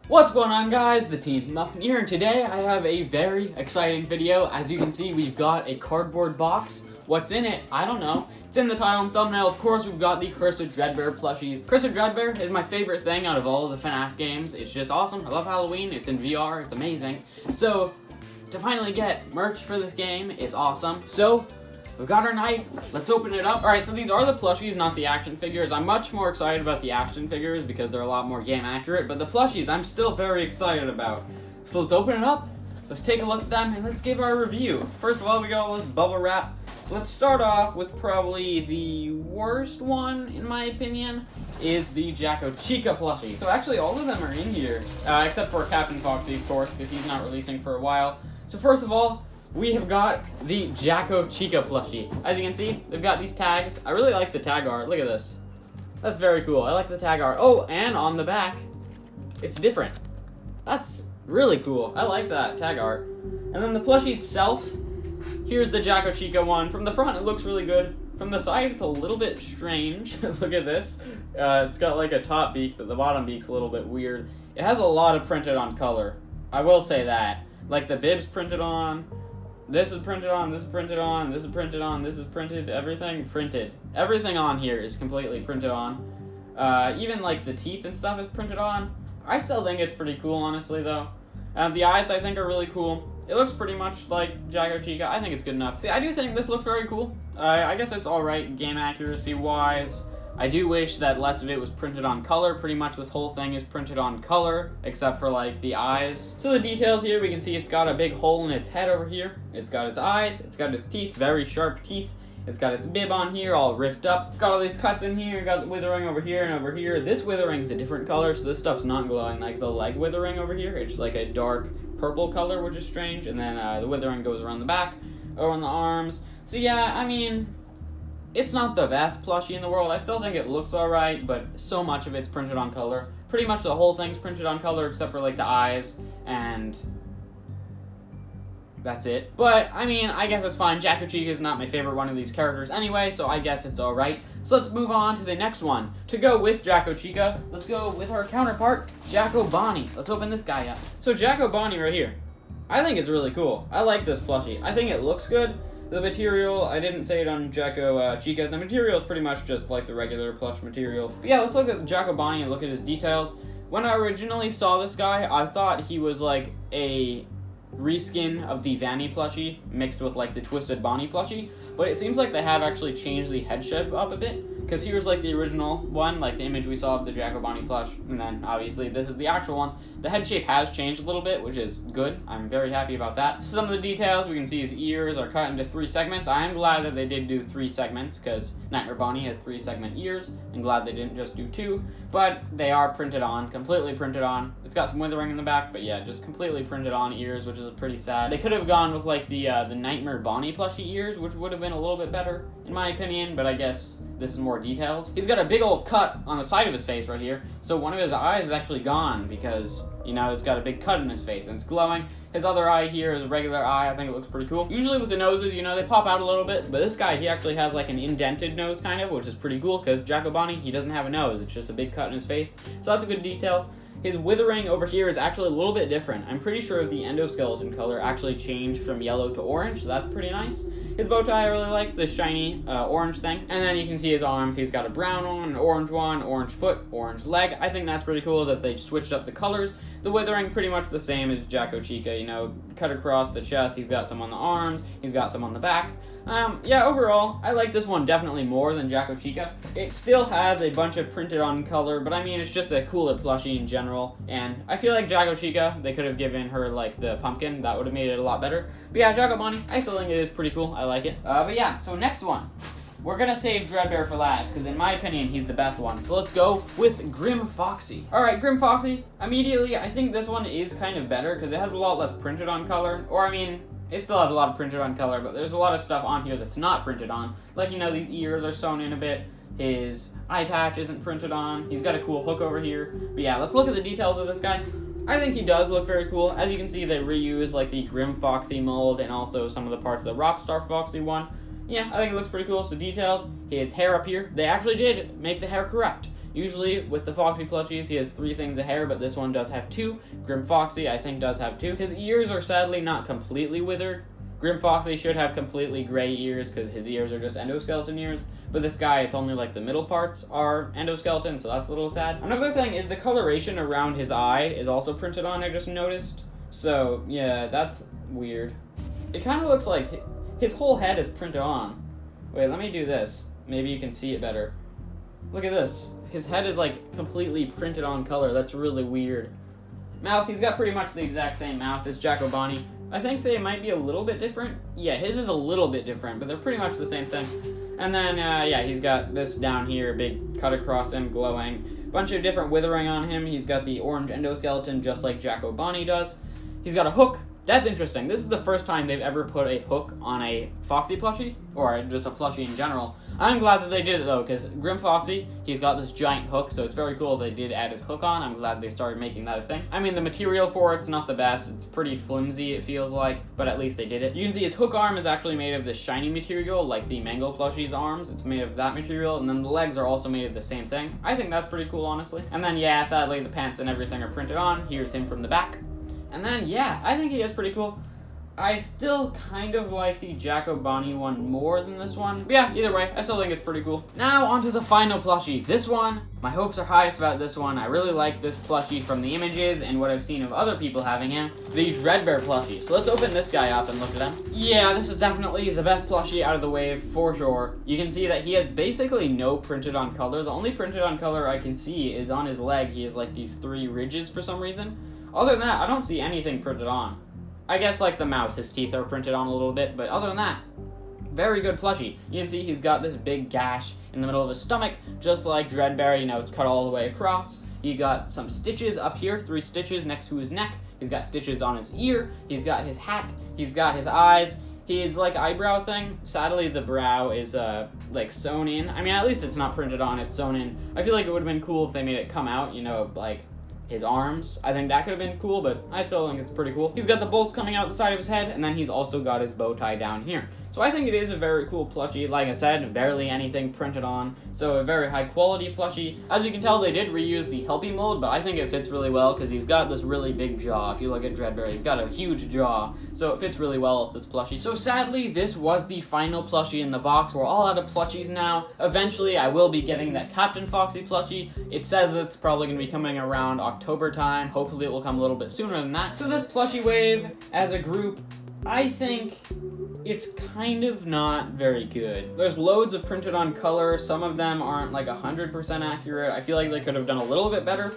What's going on, guys? The Teen Muffin here, and today I have a very exciting video. As you can see, we've got a cardboard box. What's in it? I don't know. It's in the title and thumbnail. Of course, we've got the Cursed Dreadbear plushies. Cursed Dreadbear is my favorite thing out of all of the FNaF games. It's just awesome. I love Halloween. It's in VR. It's amazing. So, to finally get merch for this game is awesome. So, we've got our knife. Let's open it up. Alright, so these are the plushies, not the action figures. I'm much more excited about the action figures because they're a lot more game accurate, but the plushies I'm still very excited about. So let's open it up, let's take a look at them, and let's give our review. First of all, we got all this bubble wrap. Let's start off with probably the worst one, in my opinion, is the JackoChica plushie. So actually, all of them are in here, except for Captain Foxy, of course, because he's not releasing for a while. So first of all, we have got the JackoChica plushie. As you can see, they've got these tags. I really like the tag art. Look at this. That's very cool. I like the tag art. Oh, and on the back, it's different. That's really cool. I like that tag art. And then the plushie itself, here's the JackoChica one. From the front, it looks really good. From the side, it's a little bit strange. Look at this. It's got like a top beak, but the bottom beak's a little bit weird. It has a lot of printed on color. I will say that. Like the bib's printed on. This is printed on, this is printed on, this is printed on, this is printed, everything printed. Everything on here is completely printed on. Even like the teeth and stuff is printed on. I still think it's pretty cool, honestly, though. The eyes, I think, are really cool. It looks pretty much like JackoChica. I think it's good enough. See, I do think this looks very cool. I guess it's alright game accuracy-wise. I do wish that less of it was printed on color. Pretty much this whole thing is printed on color, except for like the eyes. So the details here, we can see it's got a big hole in its head over here. It's got its eyes, it's got its teeth, very sharp teeth. It's got its bib on here, all ripped up. It's got all these cuts in here, got the withering over here and over here. This withering is a different color, so this stuff's not glowing like the leg withering over here. It's like a dark purple color, which is strange. And then the withering goes around the back, or on the arms. So yeah, I mean, it's not the best plushie in the world. I still think it looks alright, but so much of it's printed on color. Pretty much the whole thing's printed on color except for like the eyes, and that's it. But, I mean, I guess it's fine. JackoChica is not my favorite one of these characters anyway, so I guess it's alright. So let's move on to the next one. To go with JackoChica, let's go with our counterpart, JackoBonnie. Let's open this guy up. So JackoBonnie right here. I think it's really cool. I like this plushie. I think it looks good. The material, I didn't say it on JackoChica. The material is pretty much just like the regular plush material. But yeah, let's look at JackoBonnie and look at his details. When I originally saw this guy, I thought he was like a reskin of the Vanny plushie mixed with like the Twisted Bonnie plushie. But it seems like they have actually changed the head shape up a bit. Because here's like the original one, like the image we saw of the JackoBonnie plush. And then obviously this is the actual one. The head shape has changed a little bit, which is good. I'm very happy about that. Some of the details, we can see his ears are cut into 3 segments. I am glad that they did do 3 segments, because Nightmare Bonnie has 3 segment ears. I'm glad they didn't just do 2. But they are printed on, completely printed on. It's got some withering in the back, but yeah, just completely printed on ears, which is pretty sad. They could have gone with like the Nightmare Bonnie plushie ears, which would have been a little bit better, in my opinion, but I guess this is more detailed. He's got a big old cut on the side of his face right here, so one of his eyes is actually gone because, you know, it's got a big cut in his face and it's glowing. His other eye here is a regular eye. I think it looks pretty cool. Usually with the noses, you know, they pop out a little bit, but this guy, he actually has like an indented nose kind of, which is pretty cool because JackoBonnie, he doesn't have a nose. It's just a big cut in his face, so that's a good detail. His withering over here is actually a little bit different. I'm pretty sure the endoskeleton color actually changed from yellow to orange, so that's pretty nice. His bow tie I really like, this shiny orange thing. And then you can see his arms. He's got a brown one, an orange foot, orange leg. I think that's pretty cool that they switched up the colors. The withering pretty much the same as JackoChica, you know, cut across the chest. He's got some on the arms. He's got some on the back. Yeah, overall, I like this one definitely more than JackoChica. It still has a bunch of printed on color, but I mean, it's just a cooler plushie in general. And I feel like JackoChica, they could have given her like the pumpkin. That would have made it a lot better. But yeah, JackoBonnie, I still think it is pretty cool. I like it. But yeah, so next one. We're gonna save Dreadbear for last, because in my opinion, he's the best one. So let's go with Grim Foxy. Alright, Grim Foxy, immediately, I think this one is kind of better, because it has a lot less printed on color. Or, I mean, it still has a lot of printed on color, but there's a lot of stuff on here that's not printed on. Like, you know, these ears are sewn in a bit. His eye patch isn't printed on. He's got a cool hook over here. But yeah, let's look at the details of this guy. I think he does look very cool. As you can see, they reuse, like, the Grim Foxy mold and also some of the parts of the Rockstar Foxy one. Yeah, I think it looks pretty cool. So details, his hair up here, they actually did make the hair correct. Usually, with the Foxy plushies, he has 3 things of hair, but this one does have 2. Grim Foxy, I think, does have 2. His ears are sadly not completely withered. Grim Foxy should have completely gray ears, because his ears are just endoskeleton ears. But this guy, it's only like the middle parts are endoskeleton, so that's a little sad. Another thing is the coloration around his eye is also printed on, I just noticed. So, yeah, that's weird. It kind of looks like his whole head is printed on. Wait, let me do this. Maybe you can see it better. Look at this. His head is like completely printed on color. That's really weird. Mouth, he's got pretty much the exact same mouth as JackoBonnie. I think they might be a little bit different. Yeah, his is a little bit different, but they're pretty much the same thing. And then, yeah, he's got this down here, big cut across him, glowing. Bunch of different withering on him. He's got the orange endoskeleton, just like JackoBonnie does. He's got a hook. That's interesting. This is the first time they've ever put a hook on a Foxy plushie, or just a plushie in general. I'm glad that they did it, though, because Grim Foxy, he's got this giant hook, so it's very cool they did add his hook on. I'm glad they started making that a thing. I mean, the material for it's not the best. It's pretty flimsy, it feels like, but at least they did it. You can see his hook arm is actually made of this shiny material, like the Mango plushie's arms. It's made of that material, and then the legs are also made of the same thing. I think that's pretty cool, honestly. And then, yeah, sadly, the pants and everything are printed on. Here's him from the back. And then, yeah, I think he is pretty cool. I still kind of like the JackoBonnie one more than this one. But yeah, either way, I still think it's pretty cool. Now, onto the final plushie. This one, my hopes are highest about this one. I really like this plushie from the images and what I've seen of other people having him. The Dreadbear plushie. So let's open this guy up and look at him. Yeah, this is definitely the best plushie out of the wave, for sure. You can see that he has basically no printed on color. The only printed on color I can see is on his leg. He has like these 3 ridges for some reason. Other than that, I don't see anything printed on. I guess like the mouth, his teeth are printed on a little bit, but other than that, very good plushie. You can see he's got this big gash in the middle of his stomach, just like Dreadbear, you know, it's cut all the way across. He got some stitches up here, 3 stitches next to his neck. He's got stitches on his ear, he's got his hat, he's got his eyes, his like eyebrow thing. Sadly, the brow is like sewn in. I mean, at least it's not printed on, it's sewn in. I feel like it would have been cool if they made it come out, you know, like his arms. I think that could have been cool, but I still think it's pretty cool. He's got the bolts coming out the side of his head, and then he's also got his bow tie down here. So I think it is a very cool plushie. Like I said, barely anything printed on, so a very high quality plushie. As you can tell, they did reuse the Helpy mold, but I think it fits really well because he's got this really big jaw. If you look at Dreadbear, he's got a huge jaw, so it fits really well with this plushie. So sadly, this was the final plushie in the box. We're all out of plushies now. Eventually, I will be getting that Captain Foxy plushie. It says it's probably going to be coming around October time. Hopefully, it will come a little bit sooner than that. So this plushie wave, as a group, I think it's kind of not very good. There's loads of printed on color. Some of them aren't like 100% accurate. I feel like they could have done a little bit better.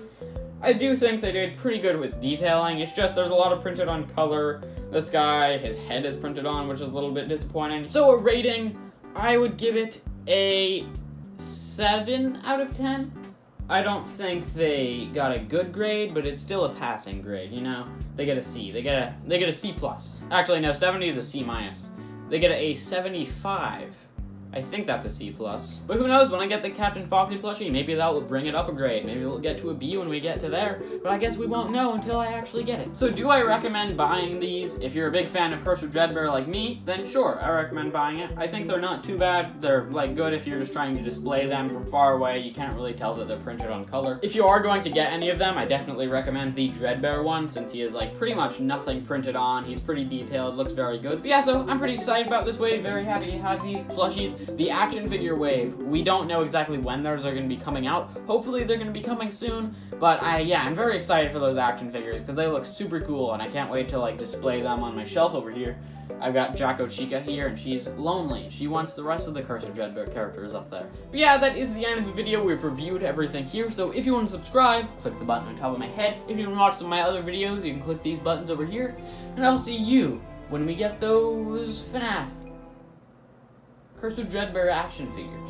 I do think they did pretty good with detailing. It's just there's a lot of printed on color. This guy, his head is printed on, which is a little bit disappointing. So a rating, I would give it a 7 out of 10. I don't think they got a good grade, but it's still a passing grade, you know? They get a C. They get a C+. Actually, no, 70 is a C-. They get a 75. I think that's a C+. But who knows, when I get the Captain Foxy plushie, maybe that will bring it up a grade. Maybe we'll get to a B when we get to there. But I guess we won't know until I actually get it. So do I recommend buying these? If you're a big fan of Curse of Dreadbear like me, then sure, I recommend buying it. I think they're not too bad. They're like good if you're just trying to display them from far away. You can't really tell that they're printed on color. If you are going to get any of them, I definitely recommend the Dreadbear one, since he is like pretty much nothing printed on. He's pretty detailed, looks very good. But yeah, so I'm pretty excited about this wave. Very happy to have these plushies. The action figure wave, we don't know exactly when those are going to be coming out. Hopefully they're going to be coming soon, but yeah, I'm very excited for those action figures because they look super cool, and I can't wait to like display them on my shelf over here. I've got JackoChica here, and she's lonely. She wants the rest of the Curse of Dreadbear characters up there. But yeah, that is the end of the video. We've reviewed everything here, so if you want to subscribe, click the button on top of my head. If you want to watch some of my other videos, you can click these buttons over here, and I'll see you when we get those FNaF Curse of Dreadbear action figures.